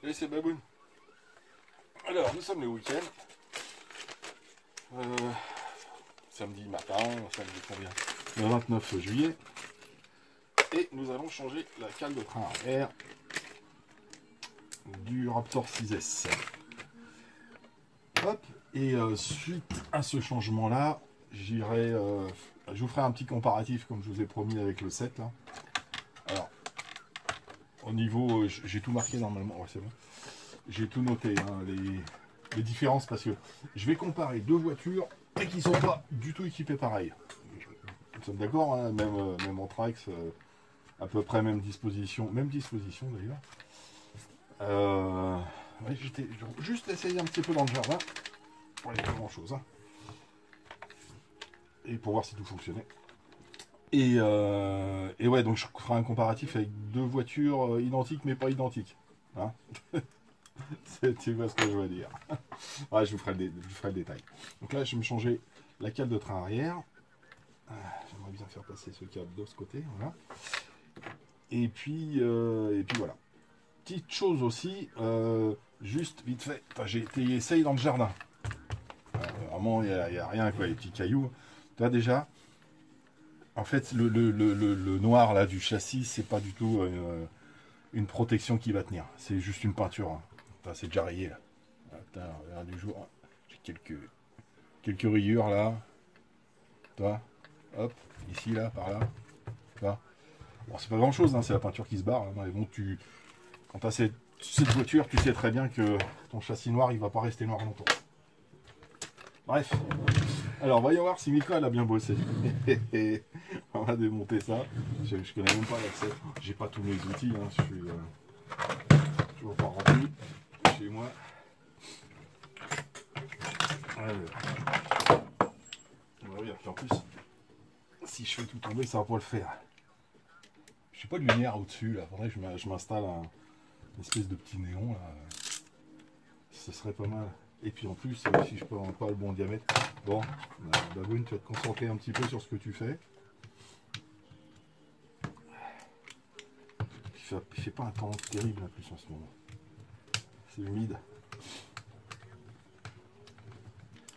Et c'est Baboun. Alors, nous sommes le week-end. Samedi matin, samedi combien? Le 29 juillet. Et nous allons changer la cale de train arrière du Raptor 6S. Hop. Et suite à ce changement-là, j'irai... je vous ferai un petit comparatif comme je vous ai promis avec le 7. Là. Alors, au niveau... j'ai tout marqué normalement. Ouais, c'est bon. J'ai tout noté, hein, les différences, parce que je vais comparer deux voitures et qui ne sont pas du tout équipées pareil. Nous sommes d'accord, hein, même en Trax, à peu près même disposition d'ailleurs. Ouais, j'étais juste essayé un petit peu dans le jardin, pour pas grand chose, hein, et pour voir si tout fonctionnait. Et ouais, donc je ferai un comparatif avec deux voitures identiques mais pas identiques. Hein. Tu vois ce que je veux dire. Ouais, je vous ferai le détail. Donc là, je vais me changer la cale de train arrière. J'aimerais bien faire passer ce câble de ce côté. Voilà. Et puis voilà. Petite chose aussi, juste vite fait, j'ai essayé dans le jardin. Vraiment, il n'y a rien, quoi, les petits cailloux. Là, déjà, en fait, le noir là, du châssis, c'est pas du tout une protection qui va tenir. C'est juste une peinture. Hein. Enfin, c'est déjà rayé là. Putain, regarde du jour. J'ai quelques rayures là. Toi, hop, ici là, par là. Toi. Bon, c'est pas grand chose, hein, c'est la peinture qui se barre. Hein, mais bon, quand tu as cette voiture, tu sais très bien que ton châssis noir, il va pas rester noir longtemps. Bref. Alors, voyons voir si Mika elle a bien bossé. On va démonter ça. Je connais même pas l'accès. J'ai pas tous mes outils. Hein. Je suis toujours pas rempli chez moi. Alors. On va dire qu'en plus, si je fais tout tomber, ça va pas le faire. Je n'ai pas de lumière au-dessus. Là. Faudrait que je m'installe une espèce de petit néon. Là. Ce serait pas mal. Et puis en plus, si je peux pas le bon diamètre. Bon, Baboun, tu vas te concentrer un petit peu sur ce que tu fais. Il fait pas un temps terrible en plus en ce moment. C'est humide.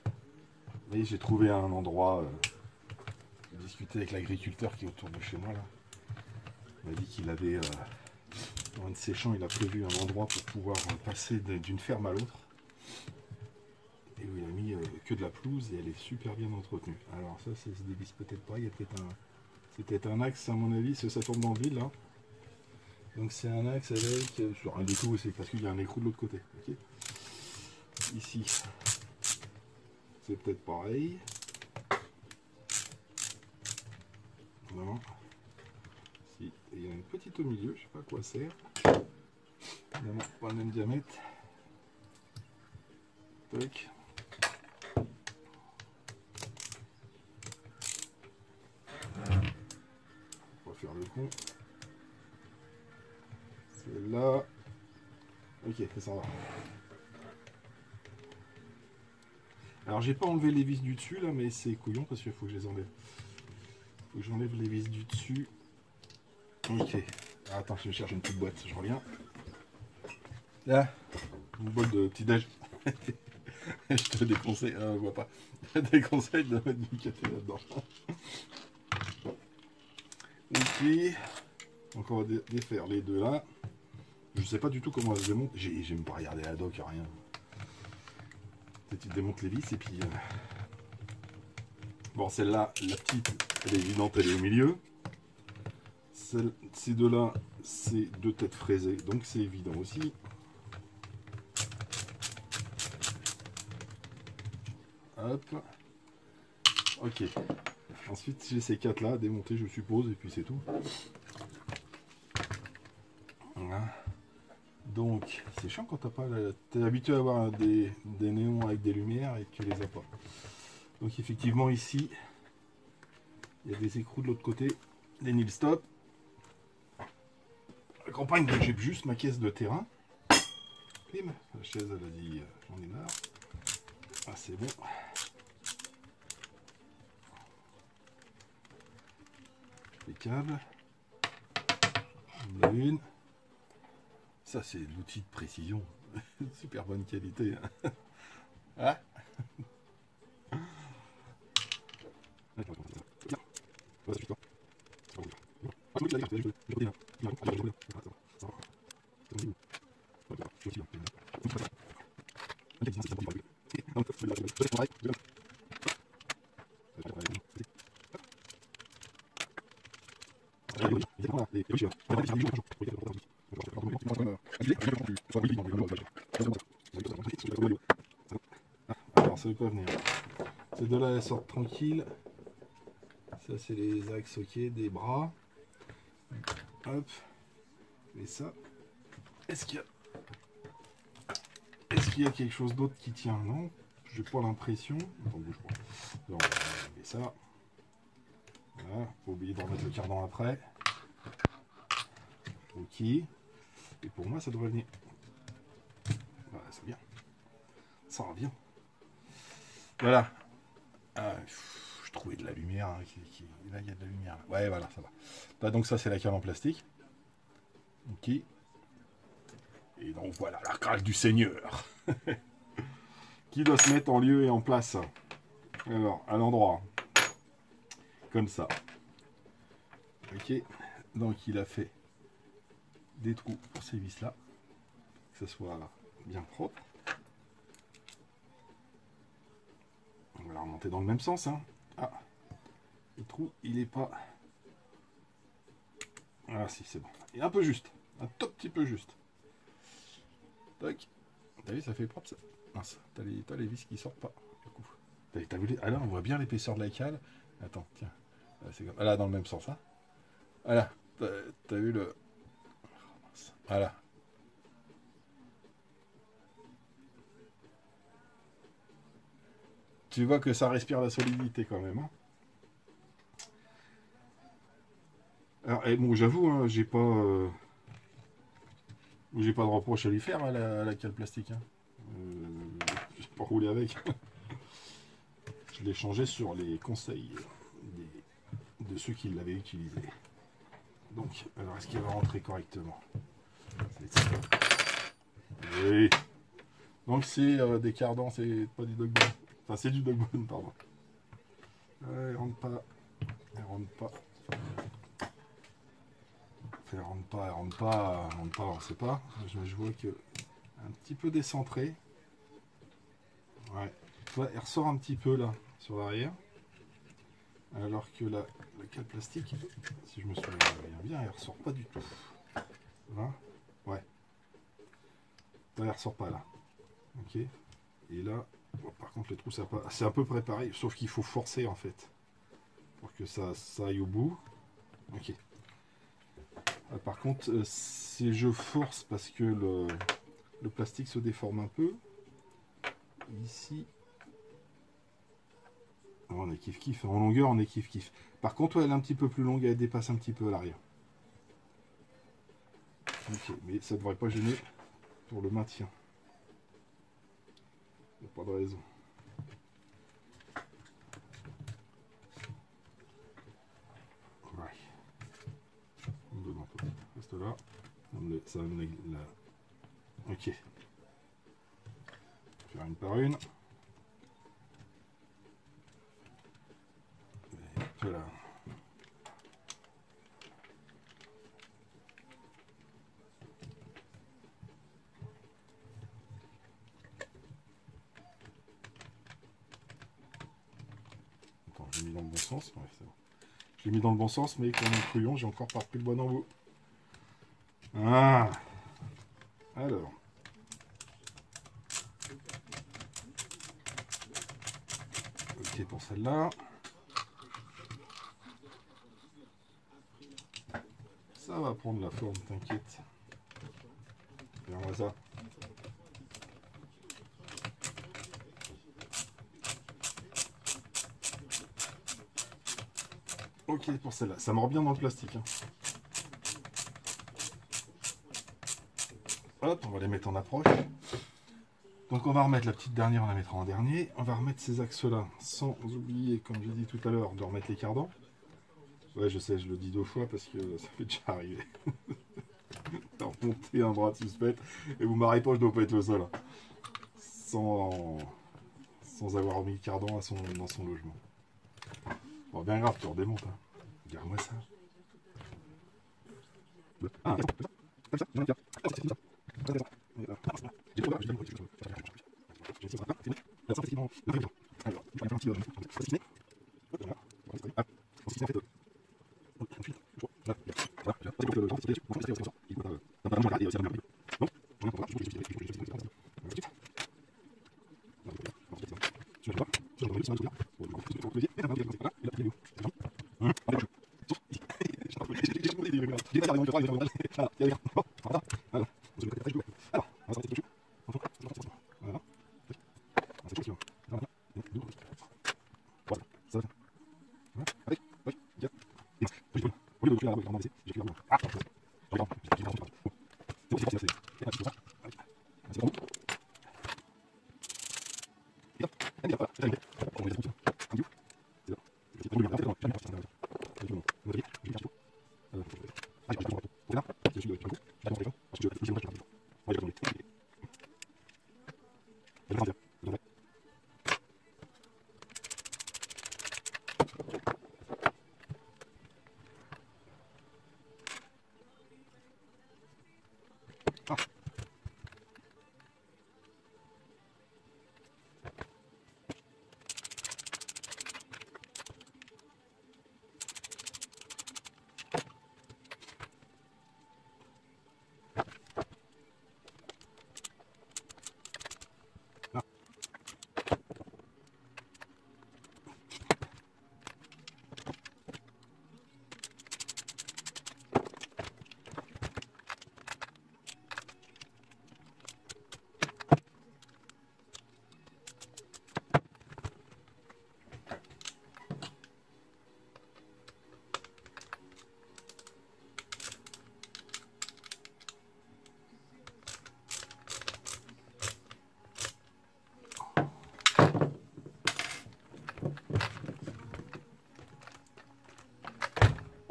Vous voyez, j'ai trouvé un endroit. J'ai discuté avec l'agriculteur qui est autour de chez moi là. Il m'a dit qu'il avait dans un de ses champs, il a prévu un endroit pour pouvoir passer d'une ferme à l'autre. Et où il a mis que de la pelouse et elle est super bien entretenue. Alors ça se dévisse peut-être pas, il y a c'est peut-être un axe à mon avis, ça tourne dans le vide là. Donc c'est un axe avec, sur un des coups, c'est parce qu'il y a un écrou de l'autre côté. Okay. Ici, c'est peut-être pareil. Non. Si, il y a une petite au milieu, je sais pas à quoi sert. Évidemment, pas le même diamètre. Tac. On va faire le con. C'est là. Ok, ça s'en va. Alors j'ai pas enlevé les vis du dessus là, mais c'est couillon parce qu'il faut que je les enlève. Faut que j'enlève les vis du dessus. Ok. Ah, attends, je cherche une petite boîte, je reviens. Là, une boîte de petit déj. Je te déconseille, on voit pas. Je te déconseille de mettre du café là-dedans. Et puis, donc on va défaire les deux là. Je sais pas du tout comment elle se démonte. J'ai même pas regardé la doc, rien. Tu démontes les vis et puis. Bon, celle-là, la petite, elle est évidente, elle est au milieu. Ces deux-là, c'est deux têtes fraisées, donc c'est évident aussi. Hop. Ok. Ensuite, j'ai ces quatre là, démontés, je suppose, et puis c'est tout. Voilà. Donc, c'est chiant quand t'as pas. T'es habitué à avoir des néons avec des lumières et que tu les as pas. Donc, effectivement, ici, il y a des écrous de l'autre côté, des nil stop. La campagne, j'ai juste ma caisse de terrain. Bim, la chaise, elle a dit j'en ai marre. Ah, c'est bon. Les câbles. Une. Ça, c'est l'outil de précision. Super bonne qualité. Ah. Alors ça veut pas venir. Ces deux-là elles sortent tranquilles. Ça c'est les axes ok des bras. Hop. Et ça. Est-ce qu'il y a quelque chose d'autre qui tient? Non. J'ai pas l'impression. Attends, bouge pas. Alors, on met ça. Voilà. Pas oublier de remettre le cardan après. Ok. Et pour moi ça devrait venir. Voilà, c'est bien. Ça revient. Voilà. Ah, je trouvais de la lumière. Hein, là, il y a de la lumière. Là. Ouais, voilà, ça va. Là, donc, ça, c'est la cale en plastique. Ok. Et donc, voilà, la cale du Seigneur. Qui doit se mettre en lieu et en place. Alors, à l'endroit. Comme ça. Ok. Donc, il a fait des trous pour ces vis-là. Que ce soit bien propre. On va la remonter dans le même sens. Hein. Ah, le trou, il est pas... Ah si, c'est bon. Il est un peu juste. Un tout petit peu juste. Tac. T'as vu, ça fait propre ça. Mince, t'as les vis qui sortent pas. T'as vu les... Ah là, on voit bien l'épaisseur de la cale. Attends, tiens. Ah, là, dans le même sens. Hein. Voilà. T'as vu le... Voilà. Tu vois que ça respire la solidité quand même. Hein. Alors, bon, j'avoue, hein, j'ai pas de reproche à lui faire à la cale plastique. Hein. J'ai pas roulé avec. Je l'ai changé sur les conseils de ceux qui l'avaient utilisé. Donc, alors est-ce qu'il va rentrer correctement? Oui. Donc c'est des cardans, c'est pas du Dogbone. Enfin, c'est du Dogbone, pardon. Elle rentre pas. Elle rentre pas. Elle rentre pas, elle rentre pas, elle rentre pas, on sait pas. Je vois que un petit peu décentré. Ouais. Tu vois, elle ressort un petit peu là, sur l'arrière. Alors que la cale plastique, si je me souviens bien, elle ressort pas du tout. Là, ouais. Là, elle ressort pas là. Ok. Et là, bon, par contre, le trou, c'est un peu préparé, sauf qu'il faut forcer en fait. Pour que ça aille au bout. Ok. Par contre, si je force parce que le plastique se déforme un peu, ici, on est kiff-kiff. En longueur, on est kiff-kiff. Par contre, elle est un petit peu plus longue, elle dépasse un petit peu à l'arrière. Ok, mais ça ne devrait pas gêner pour le maintien. Il n'y a pas de raison. Ouais. On donne un peu. Reste là. Ça va mener la... Ok. Faire une par une. Voilà. Attends, j'ai mis dans le bon sens. Ouais, c'est bon. J'ai mis dans le bon sens, mais comme un couillon, j'ai encore pas repris le bon embout. Ah. Alors. Ok pour celle-là. Ça va prendre la forme, t'inquiète. Regarde-moi ça. Ok pour celle-là. Ça mord bien dans le plastique. Hein. Hop, on va les mettre en approche. Donc on va remettre la petite dernière, on la mettra en dernier. On va remettre ces axes-là, sans oublier, comme j'ai dit tout à l'heure, de remettre les cardans. Ouais, je sais, je le dis 2 fois parce que ça fait déjà arriver. Non, monter un bras de suspect. Et vous marrez pas, je dois pas être le seul. Sans avoir mis Cardan dans son logement. Bon, bien grave, tu redémontes. Hein. Regarde-moi ça. Ah, comme ça, non,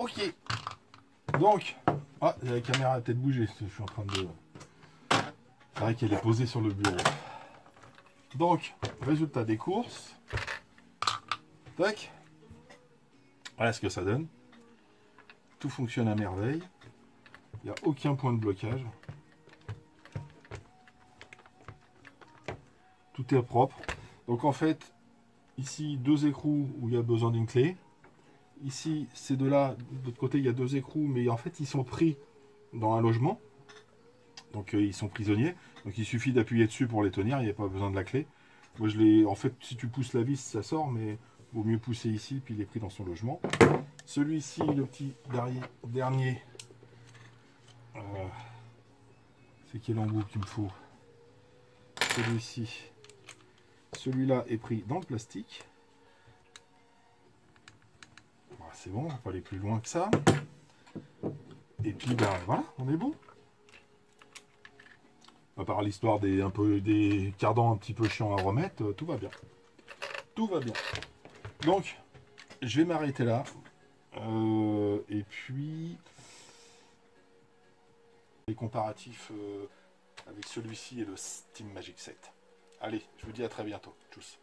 ok. Donc, ah, la caméra a peut-être bougé. Je suis en train de. C'est vrai qu'elle est posée sur le bureau. Donc, résultat des courses. Tac. Voilà ce que ça donne. Tout fonctionne à merveille. Il n'y a aucun point de blocage. Tout est propre. Donc en fait, ici, deux écrous où il y a besoin d'une clé. Ici, ces deux-là, de l'autre côté, il y a deux écrous, mais en fait, ils sont pris dans un logement. Donc ils sont prisonniers. Donc il suffit d'appuyer dessus pour les tenir, il n'y a pas besoin de la clé. Moi, je l'ai. En fait, si tu pousses la vis, ça sort, mais vaut mieux pousser ici, puis il est pris dans son logement. Celui-ci, le petit dernier, c'est quel embout qu'il me faut? Celui-ci. Celui-là est pris dans le plastique. Voilà, c'est bon, on va pas aller plus loin que ça. Et puis, ben voilà, on est bon. À part l'histoire des cardans un petit peu chiants à remettre, tout va bien. Tout va bien. Donc, je vais m'arrêter là. Et puis, les comparatifs avec celui-ci et le Steam Magic 7. Allez, je vous dis à très bientôt. Tchuss.